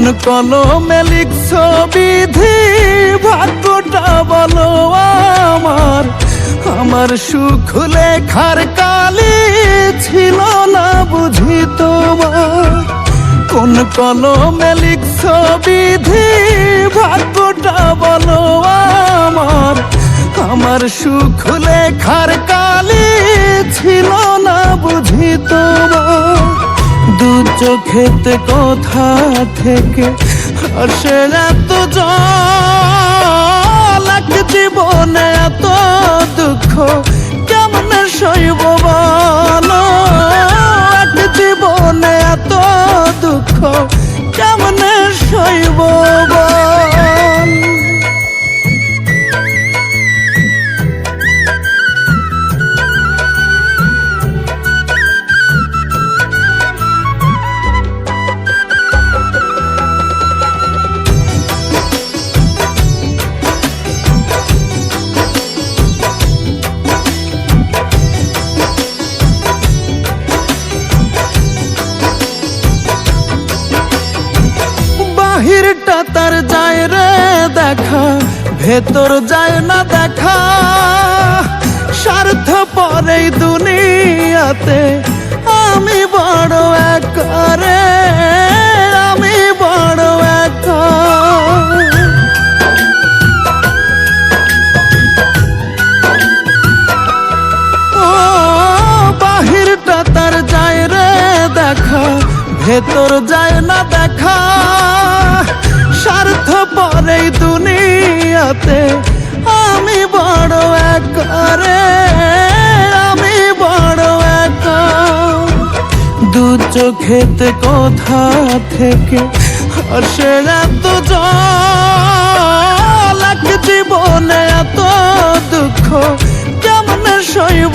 কোন কলমে লিখছো বিধি ভাগ্যটা বলো আমার। আমার সুখ লেখার কালি ছিল না বুঝি তোমার। কোন কলমে লিখছো বিধি ভাগ্যটা বলো আমার। আমার সুখ লেখার কালি ছিল না বুঝি তোমার। দু চোখেতে কোথা থেকে আসে এত জল, এক জীবনে এত দুঃখ কেমনে সইব বলো। এক জীবনে এত দুঃখ কেমনে সইব বল। বাহিরটা তার যায় রে দেখা, ভেতর যায় না দেখা। স্বার্থপর এই দুনিয়াতে আমি বড় একা রে, আমি বড় একা। ও বাহিরটা তার যায় রে দেখা, ভেতর যায় না দেখা। স্বার্থপর এই দুনিয়াতে আমি বড় একা রে, আমি বড় একা। দু চোখেতে কোথা থেকে আসে এত জল, এক জীবনে এত দুঃখ কেমনে সইব